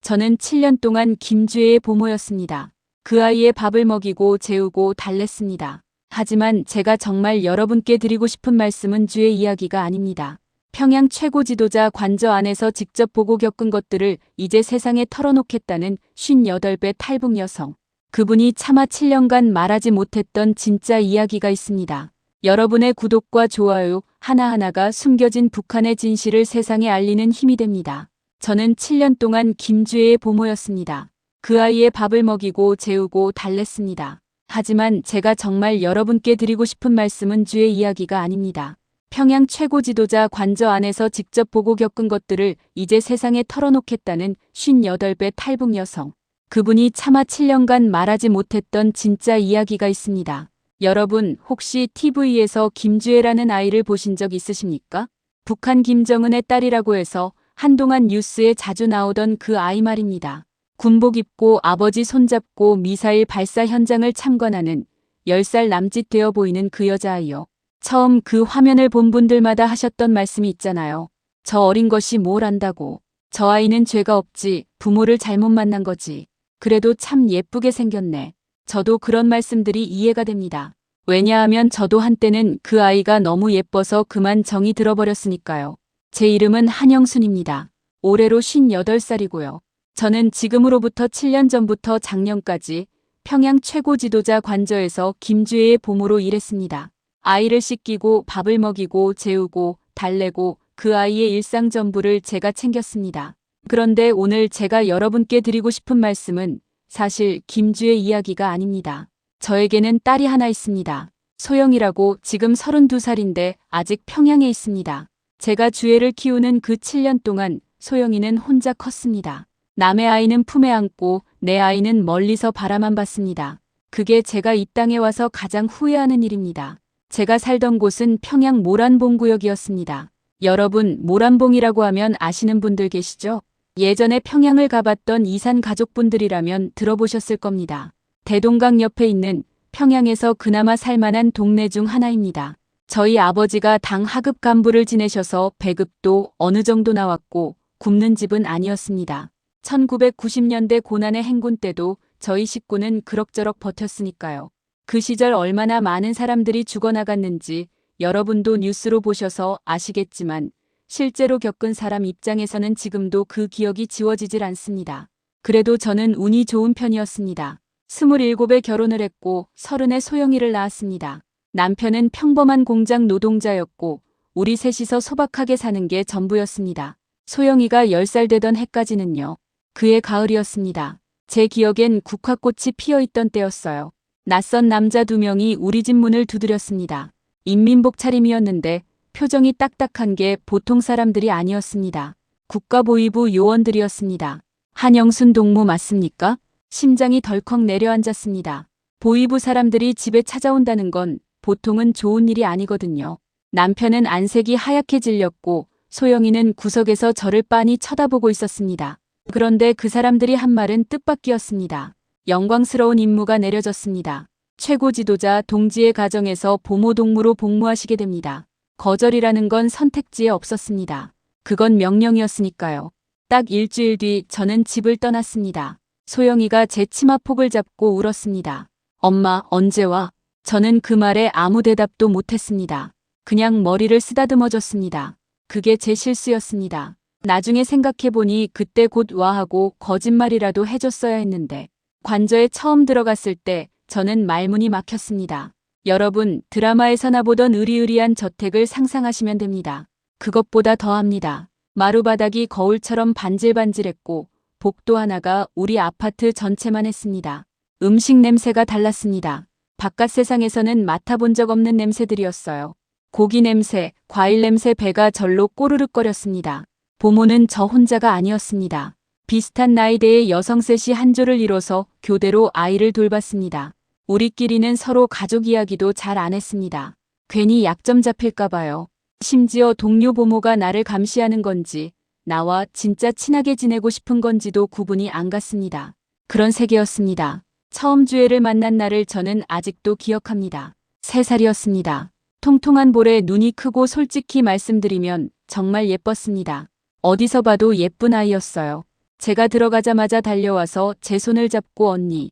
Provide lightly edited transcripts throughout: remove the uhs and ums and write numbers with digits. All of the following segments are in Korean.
저는 7년 동안 김주혜의 보모였습니다. 그 아이의 밥을 먹이고 재우고 달랬습니다. 하지만 제가 정말 여러분께 드리고 싶은 말씀은 주의 이야기가 아닙니다. 평양 최고 지도자 관저 안에서 직접 보고 겪은 것들을 이제 세상에 털어놓겠다는 58배 탈북 여성. 그분이 차마 7년간 말하지 못했던 진짜 이야기가 있습니다. 여러분의 구독과 좋아요 하나하나가 숨겨진 북한의 진실을 세상에 알리는 힘이 됩니다. 저는 7년 동안 김주혜의 보모였습니다. 그 아이의 밥을 먹이고 재우고 달랬습니다. 하지만 제가 정말 여러분께 드리고 싶은 말씀은 주의 이야기가 아닙니다. 평양 최고 지도자 관저 안에서 직접 보고 겪은 것들을 이제 세상에 털어놓겠다는 58배 탈북 여성. 그분이 차마 7년간 말하지 못했던 진짜 이야기가 있습니다. 여러분 혹시 TV에서 김주혜라는 아이를 보신 적 있으십니까? 북한 김정은의 딸이라고 해서 한동안 뉴스에 자주 나오던 그 아이 말입니다. 군복 입고 아버지 손잡고 미사일 발사 현장을 참관하는 10살 남짓 되어 보이는 그 여자아이요. 처음 그 화면을 본 분들마다 하셨던 말씀이 있잖아요. 저 어린 것이 뭘 안다고. 저 아이는 죄가 없지. 부모를 잘못 만난 거지. 그래도 참 예쁘게 생겼네. 저도 그런 말씀들이 이해가 됩니다. 왜냐하면 저도 한때는 그 아이가 너무 예뻐서 그만 정이 들어버렸으니까요. 제 이름은 한영순입니다. 올해로 58살이고요. 저는 지금으로부터 7년 전부터 작년까지 평양 최고 지도자 관저에서 김주혜의 보모로 일했습니다. 아이를 씻기고 밥을 먹이고 재우고 달래고 그 아이의 일상 전부를 제가 챙겼습니다. 그런데 오늘 제가 여러분께 드리고 싶은 말씀은 사실 김주혜 이야기가 아닙니다. 저에게는 딸이 하나 있습니다. 소영이라고 지금 32살인데 아직 평양에 있습니다. 제가 주혜를 키우는 그 7년 동안 소영이는 혼자 컸습니다. 남의 아이는 품에 안고 내 아이는 멀리서 바라만 봤습니다. 그게 제가 이 땅에 와서 가장 후회하는 일입니다. 제가 살던 곳은 평양 모란봉구역이었습니다. 여러분 모란봉이라고 하면 아시는 분들 계시죠? 예전에 평양을 가봤던 이산 가족분들이라면 들어보셨을 겁니다. 대동강 옆에 있는 평양에서 그나마 살만한 동네 중 하나입니다. 저희 아버지가 당 하급 간부를 지내셔서 배급도 어느 정도 나왔고 굶는 집은 아니었습니다. 1990년대 고난의 행군 때도 저희 식구는 그럭저럭 버텼으니까요. 그 시절 얼마나 많은 사람들이 죽어나갔는지 여러분도 뉴스로 보셔서 아시겠지만 실제로 겪은 사람 입장에서는 지금도 그 기억이 지워지질 않습니다. 그래도 저는 운이 좋은 편이었습니다. 27에 결혼을 했고 30에 소영이를 낳았습니다. 남편은 평범한 공장 노동자였고 우리 셋이서 소박하게 사는 게 전부였습니다. 소영이가 10살 되던 해까지는요. 그해 가을이었습니다. 제 기억엔 국화꽃이 피어있던 때였어요. 낯선 남자 2명이 우리 집 문을 두드렸습니다. 인민복 차림이었는데 표정이 딱딱한 게 보통 사람들이 아니었습니다. 국가보위부 요원들이었습니다. 한영순 동무 맞습니까? 심장이 덜컥 내려앉았습니다. 보위부 사람들이 집에 찾아온다는 건 보통은 좋은 일이 아니거든요. 남편은 안색이 하얗게 질렸고 소영이는 구석에서 저를 빤히 쳐다보고 있었습니다. 그런데 그 사람들이 한 말은 뜻밖이었습니다. 영광스러운 임무가 내려졌습니다. 최고 지도자 동지의 가정에서 보모 동무로 복무하시게 됩니다. 거절이라는 건 선택지에 없었습니다. 그건 명령이었으니까요. 딱 일주일 뒤 저는 집을 떠났습니다. 소영이가 제 치마폭을 잡고 울었습니다. 엄마, 언제 와? 저는 그 말에 아무 대답도 못했습니다. 그냥 머리를 쓰다듬어줬습니다. 그게 제 실수였습니다. 나중에 생각해보니 그때 곧 와 하고 거짓말이라도 해줬어야 했는데 관저에 처음 들어갔을 때 저는 말문이 막혔습니다. 여러분 드라마에서나 보던 으리으리한 저택을 상상하시면 됩니다. 그것보다 더합니다. 마루바닥이 거울처럼 반질반질했고 복도 하나가 우리 아파트 전체만 했습니다. 음식 냄새가 달랐습니다. 바깥 세상에서는 맡아본 적 없는 냄새들이었어요. 고기 냄새, 과일 냄새 배가 절로 꼬르륵거렸습니다. 보모는 저 혼자가 아니었습니다. 비슷한 나이대의 여성 셋이 한 조를 이뤄서 교대로 아이를 돌봤습니다. 우리끼리는 서로 가족 이야기도 잘 안 했습니다. 괜히 약점 잡힐까 봐요. 심지어 동료 보모가 나를 감시하는 건지 나와 진짜 친하게 지내고 싶은 건지도 구분이 안 갔습니다. 그런 세계였습니다. 처음 주혜를 만난 날을 저는 아직도 기억합니다. 3살이었습니다. 통통한 볼에 눈이 크고 솔직히 말씀드리면 정말 예뻤습니다. 어디서 봐도 예쁜 아이였어요. 제가 들어가자마자 달려와서 제 손을 잡고 언니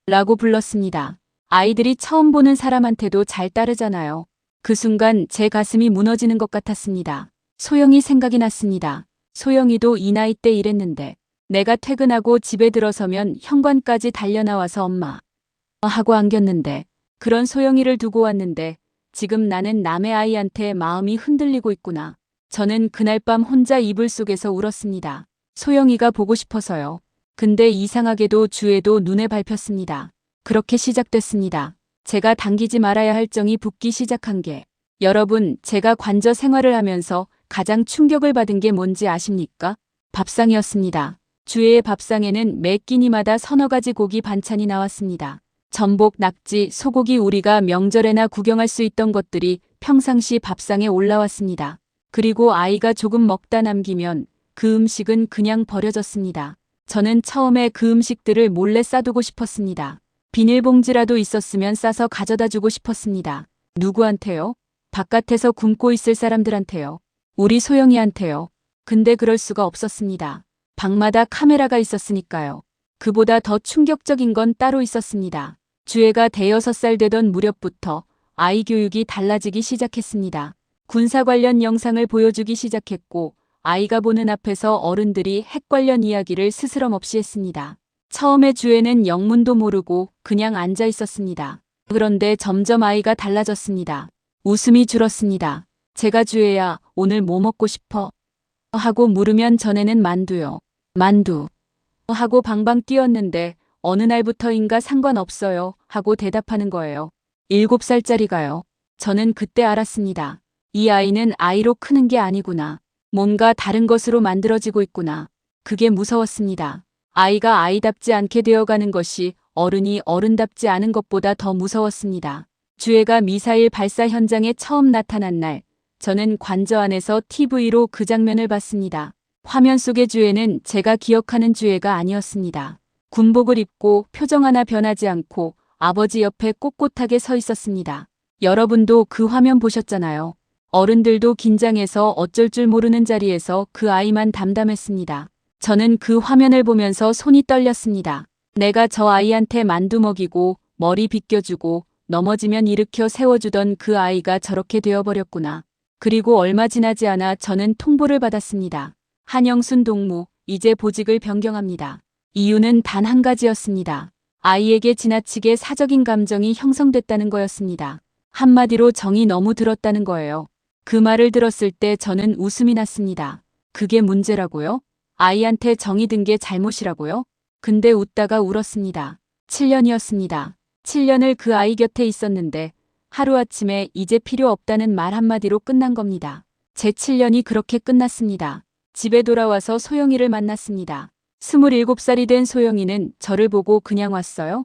라고 불렀습니다. 아이들이 처음 보는 사람한테도 잘 따르잖아요. 그 순간 제 가슴이 무너지는 것 같았습니다. 소영이 생각이 났습니다. 소영이도 이 나이 때 이랬는데 내가 퇴근하고 집에 들어서면 현관까지 달려나와서 엄마 하고 안겼는데 그런 소영이를 두고 왔는데 지금 나는 남의 아이한테 마음이 흔들리고 있구나. 저는 그날 밤 혼자 이불 속에서 울었습니다. 소영이가 보고 싶어서요. 근데 이상하게도 주에도 눈에 밟혔습니다. 그렇게 시작됐습니다. 제가 당기지 말아야 할 정이 붓기 시작한 게. 여러분, 제가 관저 생활을 하면서 가장 충격을 받은 게 뭔지 아십니까? 밥상이었습니다. 주의 밥상에는 매 끼니마다 서너 가지 고기 반찬이 나왔습니다. 전복, 낙지, 소고기 우리가 명절에나 구경할 수 있던 것들이 평상시 밥상에 올라왔습니다. 그리고 아이가 조금 먹다 남기면 그 음식은 그냥 버려졌습니다. 저는 처음에 그 음식들을 몰래 싸두고 싶었습니다. 비닐봉지라도 있었으면 싸서 가져다 주고 싶었습니다. 누구한테요? 바깥에서 굶고 있을 사람들한테요. 우리 소영이한테요. 근데 그럴 수가 없었습니다. 방마다 카메라가 있었으니까요. 그보다 더 충격적인 건 따로 있었습니다. 주애가 대여섯 살 되던 무렵부터 아이 교육이 달라지기 시작했습니다. 군사 관련 영상을 보여주기 시작했고 아이가 보는 앞에서 어른들이 핵 관련 이야기를 스스럼없이 했습니다. 처음에 주애는 영문도 모르고 그냥 앉아 있었습니다. 그런데 점점 아이가 달라졌습니다. 웃음이 줄었습니다. 제가 주애야, 오늘 뭐 먹고 싶어? 하고 물으면 전에는 만두요. 만두. 하고 방방 뛰었는데 어느 날부터인가 상관없어요 하고 대답하는 거예요. 7살짜리가요. 저는 그때 알았습니다. 이 아이는 아이로 크는 게 아니구나. 뭔가 다른 것으로 만들어지고 있구나. 그게 무서웠습니다. 아이가 아이답지 않게 되어가는 것이 어른이 어른답지 않은 것보다 더 무서웠습니다. 주애가 미사일 발사 현장에 처음 나타난 날, 저는 관저 안에서 TV로 그 장면을 봤습니다. 화면 속의 주애는 제가 기억하는 주애가 아니었습니다. 군복을 입고 표정 하나 변하지 않고 아버지 옆에 꼿꼿하게 서 있었습니다. 여러분도 그 화면 보셨잖아요. 어른들도 긴장해서 어쩔 줄 모르는 자리에서 그 아이만 담담했습니다. 저는 그 화면을 보면서 손이 떨렸습니다. 내가 저 아이한테 만두 먹이고 머리 빗겨주고 넘어지면 일으켜 세워주던 그 아이가 저렇게 되어버렸구나. 그리고 얼마 지나지 않아 저는 통보를 받았습니다. 한영순 동무, 이제 보직을 변경합니다. 이유는 단 한 가지였습니다. 아이에게 지나치게 사적인 감정이 형성됐다는 거였습니다. 한마디로 정이 너무 들었다는 거예요. 그 말을 들었을 때 저는 웃음이 났습니다. 그게 문제라고요? 아이한테 정이 든 게 잘못이라고요? 근데 웃다가 울었습니다. 7년이었습니다. 7년을 그 아이 곁에 있었는데 하루아침에 이제 필요 없다는 말 한마디로 끝난 겁니다. 제 7년이 그렇게 끝났습니다. 집에 돌아와서 소영이를 만났습니다. 27살이 된 소영이는 저를 보고 그냥 왔어요?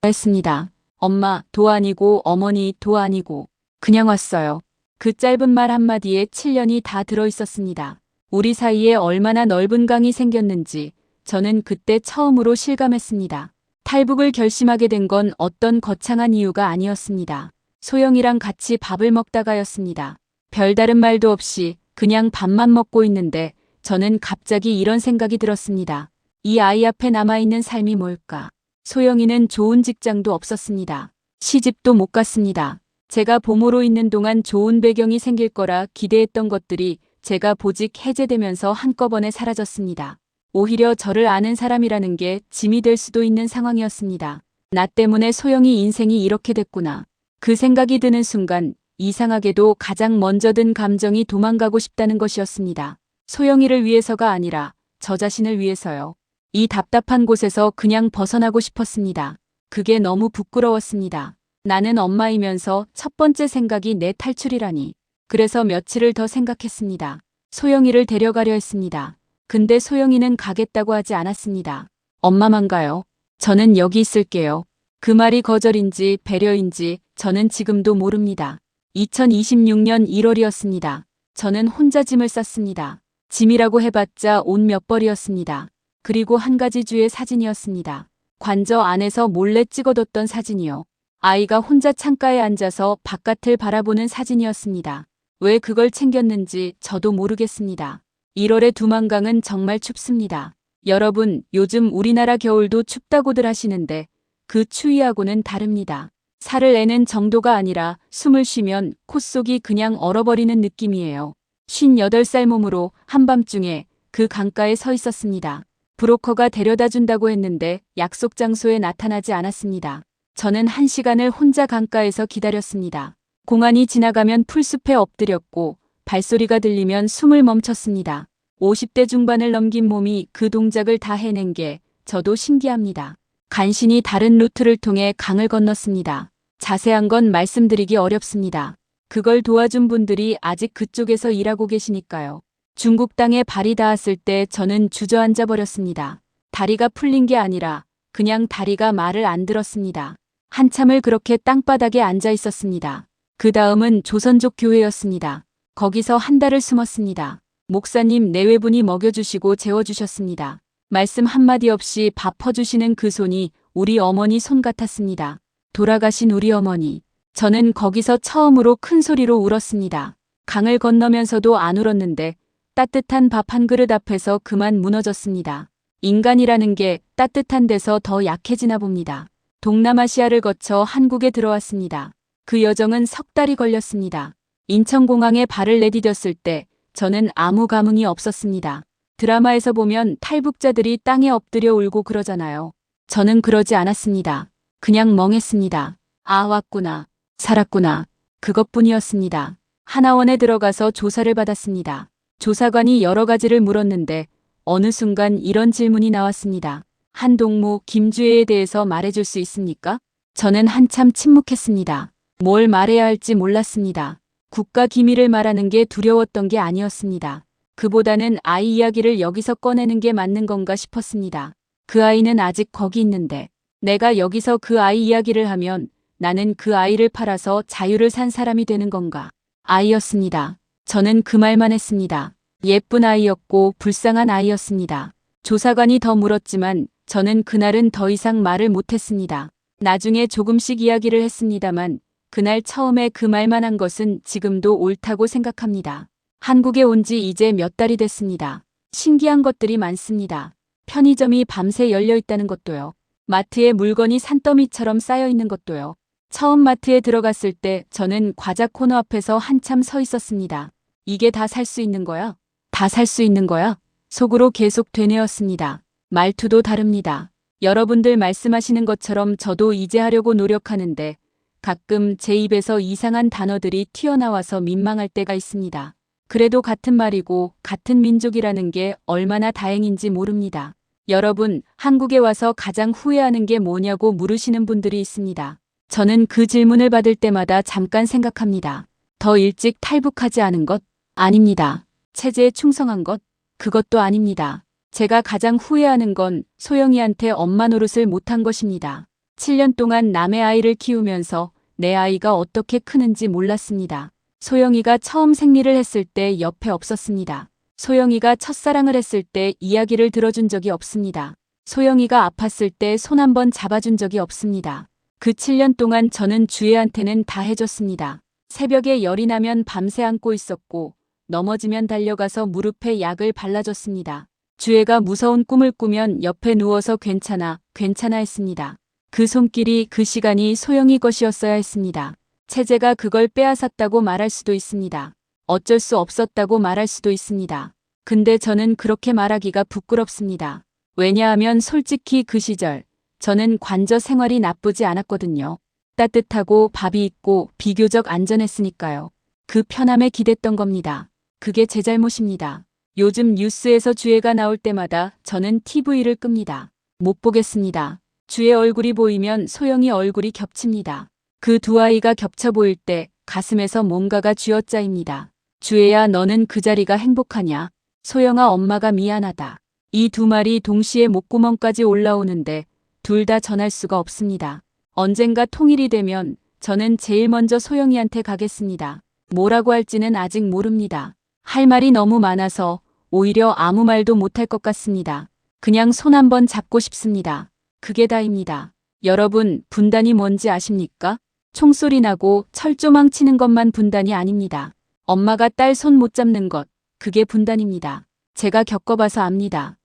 했습니다. 엄마, 도 아니고 어머니, 도 아니고 그냥 왔어요. 그 짧은 말 한마디에 7년이 다 들어있었습니다. 우리 사이에 얼마나 넓은 강이 생겼는지 저는 그때 처음으로 실감했습니다. 탈북을 결심하게 된 건 어떤 거창한 이유가 아니었습니다. 소영이랑 같이 밥을 먹다가였습니다. 별다른 말도 없이 그냥 밥만 먹고 있는데 저는 갑자기 이런 생각이 들었습니다. 이 아이 앞에 남아있는 삶이 뭘까? 소영이는 좋은 직장도 없었습니다. 시집도 못 갔습니다. 제가 보모로 있는 동안 좋은 배경이 생길 거라 기대했던 것들이 제가 보직 해제되면서 한꺼번에 사라졌습니다. 오히려 저를 아는 사람이라는 게 짐이 될 수도 있는 상황이었습니다. 나 때문에 소영이 인생이 이렇게 됐구나. 그 생각이 드는 순간 이상하게도 가장 먼저 든 감정이 도망가고 싶다는 것이었습니다. 소영이를 위해서가 아니라 저 자신을 위해서요. 이 답답한 곳에서 그냥 벗어나고 싶었습니다. 그게 너무 부끄러웠습니다. 나는 엄마이면서 첫 번째 생각이 내 탈출이라니. 그래서 며칠을 더 생각했습니다. 소영이를 데려가려 했습니다. 근데 소영이는 가겠다고 하지 않았습니다. 엄마만 가요. 저는 여기 있을게요. 그 말이 거절인지 배려인지 저는 지금도 모릅니다. 2026년 1월이었습니다. 저는 혼자 짐을 쌌습니다. 짐이라고 해봤자 옷 몇 벌이었습니다. 그리고 한 가지 주의 사진이었습니다. 관저 안에서 몰래 찍어뒀던 사진이요. 아이가 혼자 창가에 앉아서 바깥을 바라보는 사진이었습니다. 왜 그걸 챙겼는지 저도 모르겠습니다. 1월의 두만강은 정말 춥습니다. 여러분, 요즘 우리나라 겨울도 춥다고들 하시는데 그 추위하고는 다릅니다. 살을 내는 정도가 아니라 숨을 쉬면 콧속이 그냥 얼어버리는 느낌이에요. 58살 몸으로 한밤중에 그 강가에 서 있었습니다. 브로커가 데려다 준다고 했는데 약속 장소에 나타나지 않았습니다. 저는 1시간을 혼자 강가에서 기다렸습니다. 공안이 지나가면 풀숲에 엎드렸고 발소리가 들리면 숨을 멈췄습니다. 50대 중반을 넘긴 몸이 그 동작을 다 해낸 게 저도 신기합니다. 간신히 다른 루트를 통해 강을 건넜습니다. 자세한 건 말씀드리기 어렵습니다. 그걸 도와준 분들이 아직 그쪽에서 일하고 계시니까요. 중국 땅에 발이 닿았을 때 저는 주저앉아 버렸습니다. 다리가 풀린 게 아니라 그냥 다리가 말을 안 들었습니다. 한참을 그렇게 땅바닥에 앉아 있었습니다. 그 다음은 조선족 교회였습니다. 거기서 한 달을 숨었습니다. 목사님 내외분이 먹여주시고 재워주셨습니다. 말씀 한마디 없이 밥 퍼주시는 그 손이 우리 어머니 손 같았습니다. 돌아가신 우리 어머니. 저는 거기서 처음으로 큰 소리로 울었습니다. 강을 건너면서도 안 울었는데 따뜻한 밥 한 그릇 앞에서 그만 무너졌습니다. 인간이라는 게 따뜻한 데서 더 약해지나 봅니다. 동남아시아를 거쳐 한국에 들어왔습니다. 그 여정은 석 달이 걸렸습니다. 인천공항에 발을 내디뎠을 때 저는 아무 감흥이 없었습니다. 드라마에서 보면 탈북자들이 땅에 엎드려 울고 그러잖아요. 저는 그러지 않았습니다. 그냥 멍했습니다. 아, 왔구나. 살았구나. 그것뿐이었습니다. 하나원에 들어가서 조사를 받았습니다. 조사관이 여러 가지를 물었는데 어느 순간 이런 질문이 나왔습니다. 한 동무 김주애에 대해서 말해줄 수 있습니까? 저는 한참 침묵했습니다. 뭘 말해야 할지 몰랐습니다. 국가 기밀을 말하는 게 두려웠던 게 아니었습니다. 그보다는 아이 이야기를 여기서 꺼내는 게 맞는 건가 싶었습니다. 그 아이는 아직 거기 있는데 내가 여기서 그 아이 이야기를 하면 나는 그 아이를 팔아서 자유를 산 사람이 되는 건가? 아이였습니다. 저는 그 말만 했습니다. 예쁜 아이였고 불쌍한 아이였습니다. 조사관이 더 물었지만 저는 그날은 더 이상 말을 못했습니다. 나중에 조금씩 이야기를 했습니다만 그날 처음에 그 말만 한 것은 지금도 옳다고 생각합니다. 한국에 온 지 이제 몇 달이 됐습니다. 신기한 것들이 많습니다. 편의점이 밤새 열려 있다는 것도요. 마트에 물건이 산더미처럼 쌓여 있는 것도요. 처음 마트에 들어갔을 때 저는 과자 코너 앞에서 한참 서 있었습니다. 이게 다 살 수 있는 거야? 다 살 수 있는 거야? 속으로 계속 되뇌었습니다. 말투도 다릅니다. 여러분들 말씀하시는 것처럼 저도 이제 하려고 노력하는데 가끔 제 입에서 이상한 단어들이 튀어나와서 민망할 때가 있습니다. 그래도 같은 말이고 같은 민족이라는 게 얼마나 다행인지 모릅니다. 여러분, 한국에 와서 가장 후회하는 게 뭐냐고 물으시는 분들이 있습니다. 저는 그 질문을 받을 때마다 잠깐 생각합니다. 더 일찍 탈북하지 않은 것? 아닙니다. 체제에 충성한 것? 그것도 아닙니다. 제가 가장 후회하는 건 소영이한테 엄마 노릇을 못한 것입니다. 7년 동안 남의 아이를 키우면서 내 아이가 어떻게 크는지 몰랐습니다. 소영이가 처음 생리를 했을 때 옆에 없었습니다. 소영이가 첫사랑을 했을 때 이야기를 들어준 적이 없습니다. 소영이가 아팠을 때 손 한번 잡아준 적이 없습니다. 그 7년 동안 저는 주애한테는 다 해줬습니다. 새벽에 열이 나면 밤새 안고 있었고 넘어지면 달려가서 무릎에 약을 발라줬습니다. 주애가 무서운 꿈을 꾸면 옆에 누워서 괜찮아, 괜찮아 했습니다. 그 손길이 그 시간이 소영이 것이었어야 했습니다. 체제가 그걸 빼앗았다고 말할 수도 있습니다. 어쩔 수 없었다고 말할 수도 있습니다. 근데 저는 그렇게 말하기가 부끄럽습니다. 왜냐하면 솔직히 그 시절 저는 관저 생활이 나쁘지 않았거든요. 따뜻하고 밥이 있고 비교적 안전했으니까요. 그 편함에 기댔던 겁니다. 그게 제 잘못입니다. 요즘 뉴스에서 주애가 나올 때마다 저는 TV를 끕니다. 못 보겠습니다. 주애 얼굴이 보이면 소영이 얼굴이 겹칩니다. 그 두 아이가 겹쳐 보일 때 가슴에서 뭔가가 쥐어짜입니다. 주애야, 너는 그 자리가 행복하냐? 소영아, 엄마가 미안하다. 이 두 말이 동시에 목구멍까지 올라오는데 둘 다 전할 수가 없습니다. 언젠가 통일이 되면 저는 제일 먼저 소영이한테 가겠습니다. 뭐라고 할지는 아직 모릅니다. 할 말이 너무 많아서 오히려 아무 말도 못할 것 같습니다. 그냥 손 한번 잡고 싶습니다. 그게 다입니다. 여러분, 분단이 뭔지 아십니까? 총소리 나고 철조망 치는 것만 분단이 아닙니다. 엄마가 딸 손 못 잡는 것, 그게 분단입니다. 제가 겪어봐서 압니다.